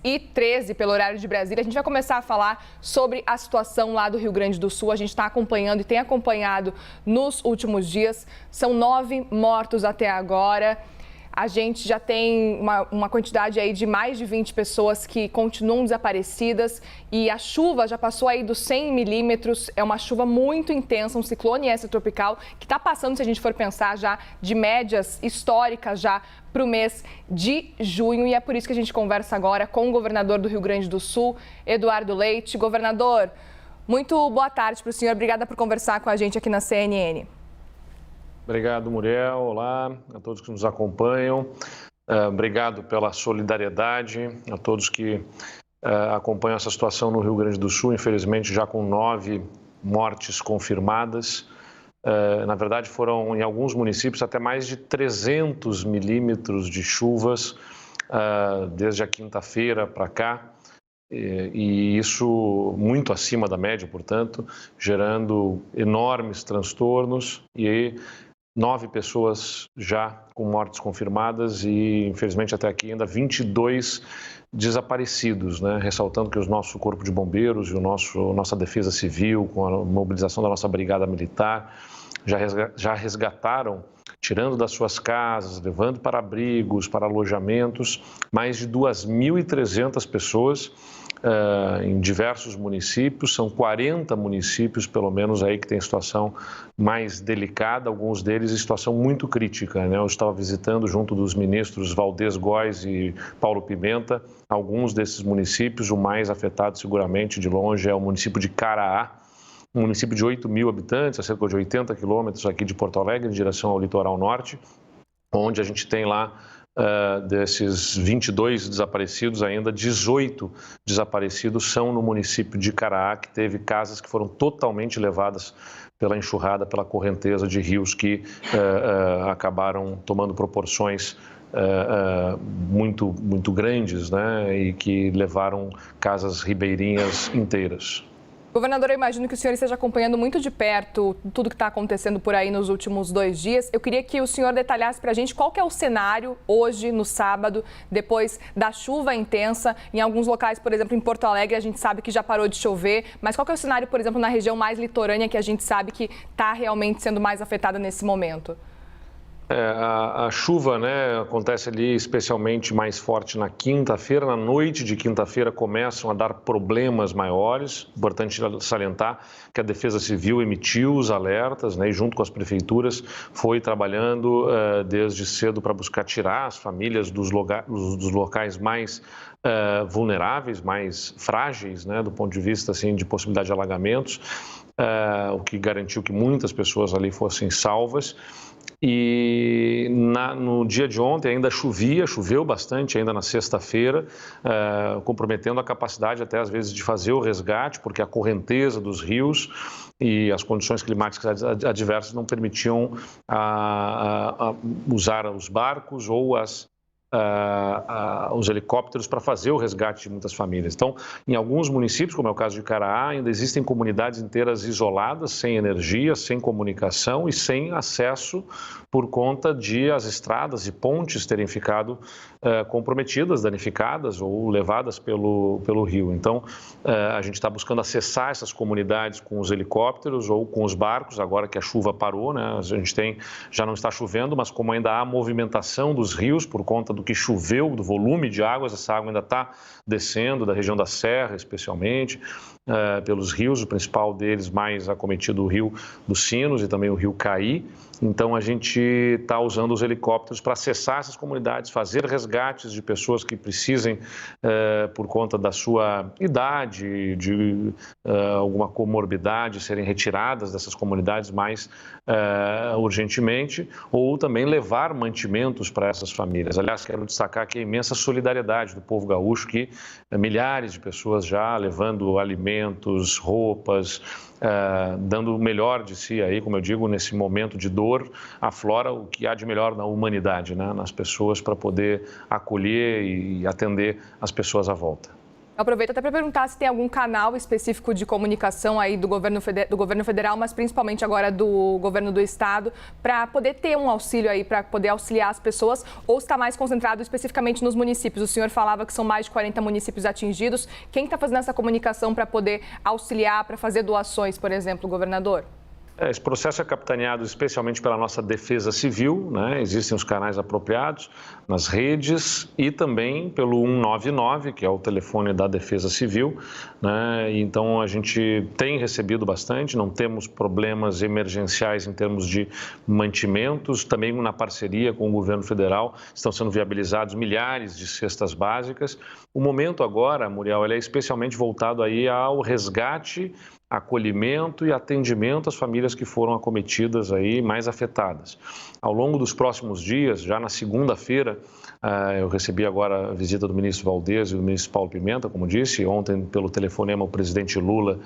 10h13 pelo horário de Brasília. A gente vai começar a falar sobre a situação lá do Rio Grande do Sul. A gente está acompanhando e tem acompanhado nos últimos dias. São 9 mortos até agora. A gente já tem uma quantidade aí de mais de 20 pessoas que continuam desaparecidas e a chuva já passou aí dos 100 milímetros. É uma chuva muito intensa, um ciclone extratropical que está passando, se a gente for pensar já, de médias históricas já para o mês de junho. E é por isso que a gente conversa agora com o governador do Rio Grande do Sul, Eduardo Leite. Governador, muito boa tarde para o senhor. Obrigada por conversar com a gente aqui na CNN. Obrigado, Muriel. Olá a todos que nos acompanham. Obrigado pela solidariedade a todos que acompanham essa situação no Rio Grande do Sul. Infelizmente, já com 9 mortes confirmadas. Na verdade, foram em alguns municípios até mais de 300 milímetros de chuvas desde a quinta-feira para cá. E isso muito acima da média, portanto, gerando enormes transtornos e 9 pessoas já com mortes confirmadas e, infelizmente, até aqui ainda 22 desaparecidos, né? Ressaltando que o nosso Corpo de Bombeiros e nossa Defesa Civil, com a mobilização da nossa Brigada Militar, já resgataram, tirando das suas casas, levando para abrigos, para alojamentos, mais de 2.300 pessoas em diversos municípios. São 40 municípios, pelo menos, aí que tem situação mais delicada, alguns deles em situação muito crítica, né? Eu estava visitando, junto dos ministros Valdez Góes e Paulo Pimenta, alguns desses municípios. O mais afetado, seguramente, de longe, é o município de Caraá, um município de 8 mil habitantes, a cerca de 80 quilômetros aqui de Porto Alegre, em direção ao litoral norte, onde a gente tem lá, desses 22 desaparecidos, ainda 18 desaparecidos são no município de Caraá, que teve casas que foram totalmente levadas pela enxurrada, pela correnteza de rios que acabaram tomando proporções muito grandes, né, e que levaram casas ribeirinhas inteiras. Governador, eu imagino que o senhor esteja acompanhando muito de perto tudo que está acontecendo por aí nos últimos 2 dias. Eu queria que o senhor detalhasse para a gente qual que é o cenário hoje, no sábado, depois da chuva intensa. Em alguns locais, por exemplo, em Porto Alegre, a gente sabe que já parou de chover. Mas qual que é o cenário, por exemplo, na região mais litorânea, que a gente sabe que está realmente sendo mais afetada nesse momento? A chuva, né, acontece ali especialmente mais forte na quinta-feira. Na noite de quinta-feira começam a dar problemas maiores. Importante salientar que a Defesa Civil emitiu os alertas, né, e junto com as prefeituras foi trabalhando desde cedo para buscar tirar as famílias dos locais mais vulneráveis, mais frágeis, né, do ponto de vista assim, de possibilidade de alagamentos, o que garantiu que muitas pessoas ali fossem salvas. E no dia de ontem ainda choveu bastante ainda na sexta-feira, comprometendo a capacidade até às vezes de fazer o resgate, porque a correnteza dos rios e as condições climáticas adversas não permitiam usar os barcos ou os helicópteros para fazer o resgate de muitas famílias. Então, em alguns municípios, como é o caso de Caraá, ainda existem comunidades inteiras isoladas, sem energia, sem comunicação e sem acesso por conta de as estradas e pontes terem ficado comprometidas, danificadas ou levadas pelo rio. Então, a gente está buscando acessar essas comunidades com os helicópteros ou com os barcos, agora que a chuva parou, né? A gente já não está chovendo, mas como ainda há movimentação dos rios por conta do que choveu, do volume de águas, essa água ainda está descendo da região da Serra, especialmente, pelos rios, o principal deles mais acometido, o Rio dos Sinos e também o Rio Caí. Então, a gente está usando os helicópteros para acessar essas comunidades, fazer resgates de pessoas que precisem, por conta da sua idade, de alguma comorbidade, serem retiradas dessas comunidades mais urgentemente, ou também levar mantimentos para essas famílias. Aliás, quero destacar aqui a imensa solidariedade do povo gaúcho, que milhares de pessoas já levando alimentos, roupas, dando o melhor de si aí, como eu digo, nesse momento de dor, aflora o que há de melhor na humanidade, né? Nas pessoas, para poder acolher e atender as pessoas à volta. Eu aproveito até para perguntar se tem algum canal específico de comunicação aí do governo federal, mas principalmente agora do governo do estado, para poder ter um auxílio aí, para poder auxiliar as pessoas, ou está mais concentrado especificamente nos municípios? O senhor falava que são mais de 40 municípios atingidos. Quem está fazendo essa comunicação para poder auxiliar, para fazer doações, por exemplo, governador? Esse processo é capitaneado especialmente pela nossa Defesa Civil, né? Existem os canais apropriados nas redes e também pelo 199, que é o telefone da Defesa Civil, né? Então a gente tem recebido bastante, não temos problemas emergenciais em termos de mantimentos, também na parceria com o governo federal estão sendo viabilizados milhares de cestas básicas. O momento agora, Muriel, ele é especialmente voltado aí ao resgate, acolhimento e atendimento às famílias que foram acometidas aí, mais afetadas. Ao longo dos próximos dias, já na segunda-feira, eu recebi agora a visita do ministro Valdez e do ministro Paulo Pimenta, como disse, ontem pelo telefonema o presidente Lula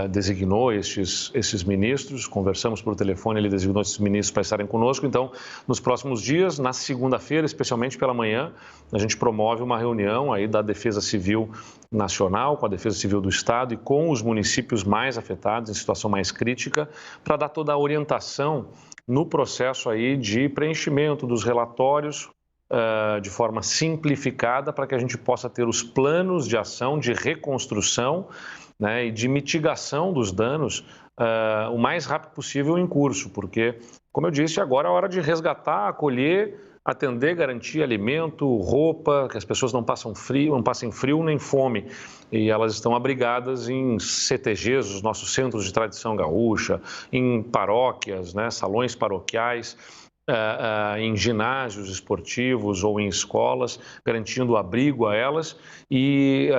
designou esses ministros, conversamos por telefone, ele designou esses ministros para estarem conosco, então nos próximos dias, na segunda-feira, especialmente pela manhã, a gente promove uma reunião aí da Defesa Civil Nacional, com a Defesa Civil do Estado e com os municípios mais afetados, em situação mais crítica, para dar toda a orientação no processo aí de preenchimento dos relatórios de forma simplificada para que a gente possa ter os planos de ação, de reconstrução, né, e de mitigação dos danos o mais rápido possível em curso, porque, como eu disse, agora é a hora de resgatar, acolher, atender, garantir alimento, roupa, que as pessoas não passem frio nem fome. E elas estão abrigadas em CTGs, os nossos centros de tradição gaúcha, em paróquias, né, salões paroquiais, em ginásios esportivos ou em escolas, garantindo abrigo a elas, e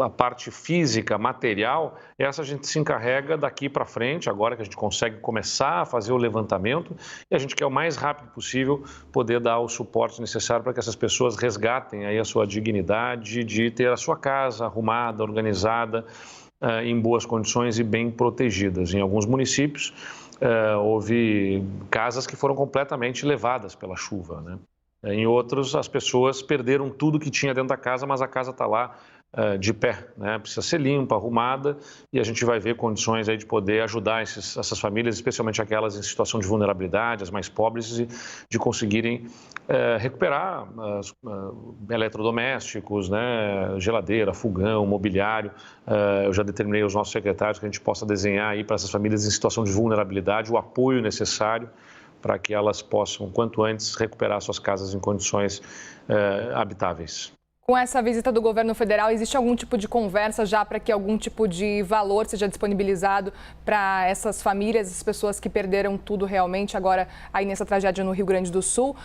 a parte física, material, essa a gente se encarrega daqui para frente, agora que a gente consegue começar a fazer o levantamento, e a gente quer o mais rápido possível poder dar o suporte necessário para que essas pessoas resgatem aí a sua dignidade de ter a sua casa arrumada, organizada, em boas condições e bem protegidas. Em alguns municípios, houve casas que foram completamente levadas pela chuva, né? Em outros, as pessoas perderam tudo que tinha dentro da casa, mas a casa está lá de pé, né? Precisa ser limpa, arrumada, e a gente vai ver condições aí de poder ajudar essas famílias, especialmente aquelas em situação de vulnerabilidade, as mais pobres, de conseguirem recuperar eletrodomésticos, né? Geladeira, fogão, mobiliário. Eu já determinei aos nossos secretários que a gente possa desenhar aí para essas famílias em situação de vulnerabilidade o apoio necessário para que elas possam, quanto antes, recuperar suas casas em condições habitáveis. Com essa visita do governo federal, existe algum tipo de conversa já para que algum tipo de valor seja disponibilizado para essas famílias, essas pessoas que perderam tudo realmente agora aí nessa tragédia no Rio Grande do Sul?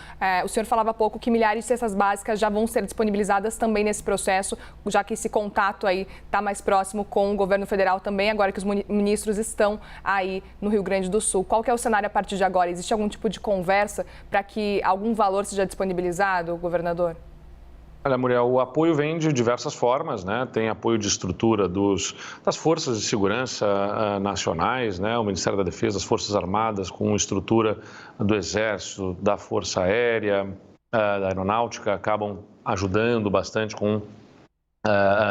O senhor falava há pouco que milhares de cestas básicas já vão ser disponibilizadas também nesse processo, já que esse contato aí está mais próximo com o governo federal também, agora que os ministros estão aí no Rio Grande do Sul. Qual que é o cenário a partir de agora? Existe algum tipo de conversa para que algum valor seja disponibilizado, governador? Olha, Muriel, o apoio vem de diversas formas, né? Tem apoio de estrutura das forças de segurança nacionais, né? O Ministério da Defesa, as Forças Armadas, com estrutura do Exército, da Força Aérea, da Aeronáutica, acabam ajudando bastante com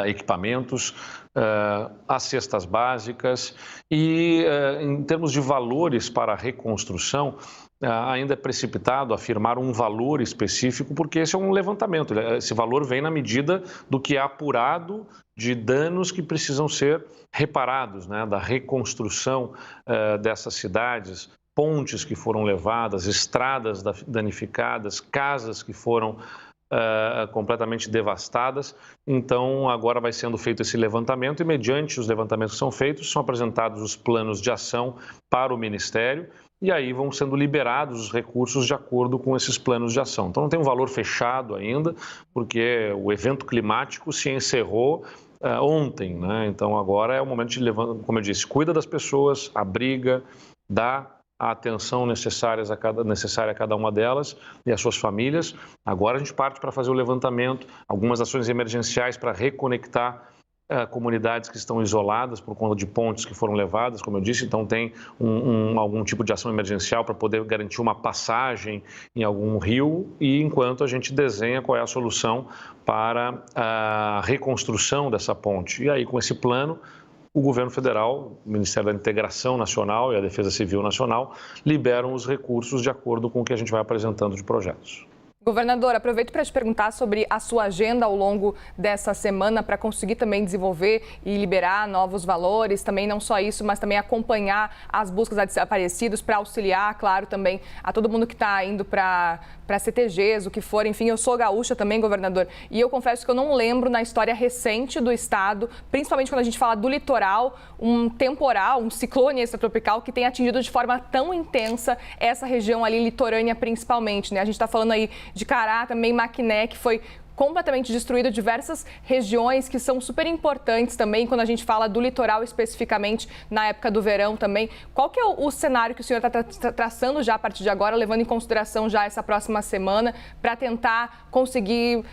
equipamentos, as cestas básicas e, em termos de valores para a reconstrução, ainda é precipitado afirmar um valor específico, porque esse é um levantamento. Esse valor vem na medida do que é apurado de danos que precisam ser reparados, né? Da reconstrução dessas cidades, pontes que foram levadas, estradas danificadas, casas que foram completamente devastadas. Então, agora vai sendo feito esse levantamento e, mediante os levantamentos que são feitos, são apresentados os planos de ação para o Ministério e aí vão sendo liberados os recursos de acordo com esses planos de ação. Então, não tem um valor fechado ainda, porque o evento climático se encerrou ontem, né? Então, agora é o momento de levantar, como eu disse, cuida das pessoas, abriga, dá a atenção necessária a cada uma delas e às suas famílias. Agora a gente parte para fazer o levantamento, algumas ações emergenciais para reconectar comunidades que estão isoladas por conta de pontes que foram levadas, como eu disse, então tem algum tipo de ação emergencial para poder garantir uma passagem em algum rio, e enquanto a gente desenha qual é a solução para a reconstrução dessa ponte. E aí, com esse plano, o governo federal, o Ministério da Integração Nacional e a Defesa Civil Nacional liberam os recursos de acordo com o que a gente vai apresentando de projetos. Governador, aproveito para te perguntar sobre a sua agenda ao longo dessa semana para conseguir também desenvolver e liberar novos valores, também não só isso, mas também acompanhar as buscas a desaparecidos para auxiliar, claro, também a todo mundo que está indo para CTGs, o que for. Enfim, eu sou gaúcha também, governador, e eu confesso que eu não lembro na história recente do estado, principalmente quando a gente fala do litoral, um temporal, um ciclone extratropical que tem atingido de forma tão intensa essa região ali litorânea principalmente, né? A gente está falando aí de Cará, também Maquiné, que foi completamente destruído, diversas regiões que são super importantes também, quando a gente fala do litoral especificamente, na época do verão também. Qual que é o cenário que o senhor está traçando já a partir de agora, levando em consideração já essa próxima semana, para tentar conseguir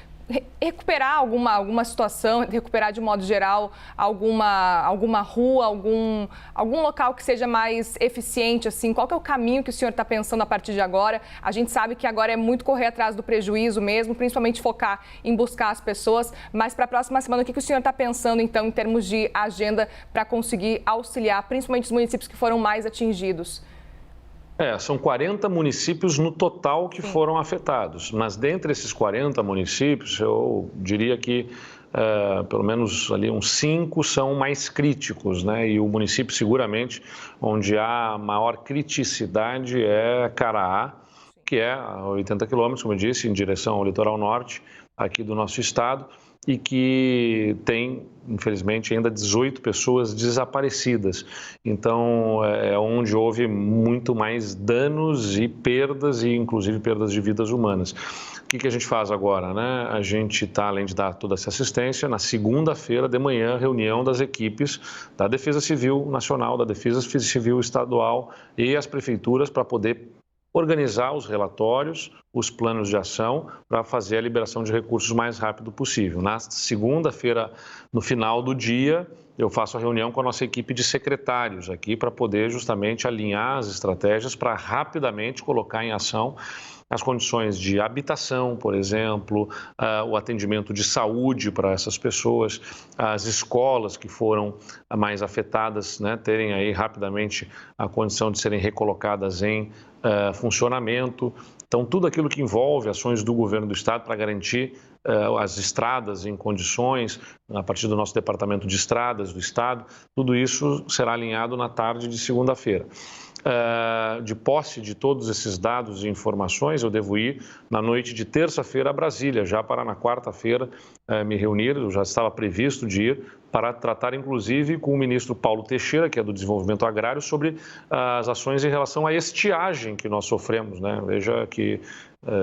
recuperar alguma situação, recuperar de modo geral alguma rua, algum local que seja mais eficiente, assim? Qual que é o caminho que o senhor está pensando a partir de agora? A gente sabe que agora é muito correr atrás do prejuízo mesmo, principalmente focar em buscar as pessoas, mas para a próxima semana, o que o senhor está pensando, então, em termos de agenda para conseguir auxiliar, principalmente os municípios que foram mais atingidos? São 40 municípios no total que foram afetados, mas dentre esses 40 municípios, eu diria que pelo menos ali uns 5 são mais críticos, né? E o município seguramente onde há maior criticidade é Caraá, que é a 80 quilômetros, como eu disse, em direção ao litoral norte aqui do nosso estado, e que tem, infelizmente, ainda 18 pessoas desaparecidas. Então, é onde houve muito mais danos e perdas, e inclusive perdas de vidas humanas. O que a gente faz agora, né? A gente está, além de dar toda essa assistência, na segunda-feira de manhã, reunião das equipes da Defesa Civil Nacional, da Defesa Civil Estadual e as prefeituras para poder organizar os relatórios, os planos de ação para fazer a liberação de recursos o mais rápido possível. Na segunda-feira, no final do dia, eu faço a reunião com a nossa equipe de secretários aqui para poder justamente alinhar as estratégias para rapidamente colocar em ação as condições de habitação, por exemplo, o atendimento de saúde para essas pessoas, as escolas que foram mais afetadas, né, terem aí rapidamente a condição de serem recolocadas em funcionamento. Então, tudo aquilo que envolve ações do governo do estado para garantir as estradas em condições, a partir do nosso departamento de estradas do estado, tudo isso será alinhado na tarde de segunda-feira. De posse de todos esses dados e informações, eu devo ir na noite de terça-feira a Brasília, já para na quarta-feira me reunir, eu já estava previsto de ir, para tratar inclusive com o ministro Paulo Teixeira, que é do Desenvolvimento Agrário, sobre as ações em relação à estiagem que nós sofremos, né? Veja que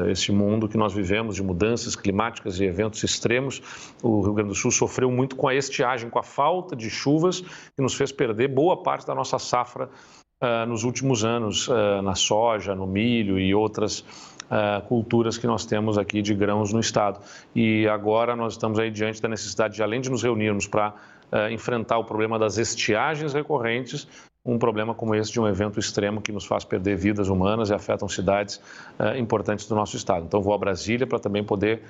esse mundo que nós vivemos de mudanças climáticas e eventos extremos, o Rio Grande do Sul sofreu muito com a estiagem, com a falta de chuvas, que nos fez perder boa parte da nossa safra nos últimos anos, na soja, no milho e outras culturas que nós temos aqui de grãos no estado. E agora nós estamos aí diante da necessidade de, além de nos reunirmos para enfrentar o problema das estiagens recorrentes, um problema como esse de um evento extremo que nos faz perder vidas humanas e afetam cidades importantes do nosso estado. Então, vou a Brasília para também poder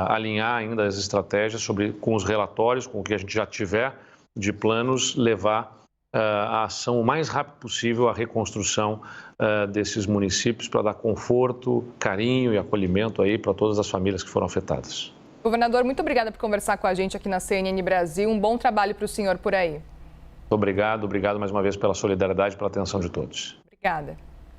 alinhar ainda as estratégias com os relatórios, com o que a gente já tiver de planos, levar a ação o mais rápido possível, a reconstrução desses municípios para dar conforto, carinho e acolhimento aí para todas as famílias que foram afetadas. Governador, muito obrigada por conversar com a gente aqui na CNN Brasil. Um bom trabalho para o senhor por aí. Obrigado mais uma vez pela solidariedade e pela atenção de todos. Obrigada.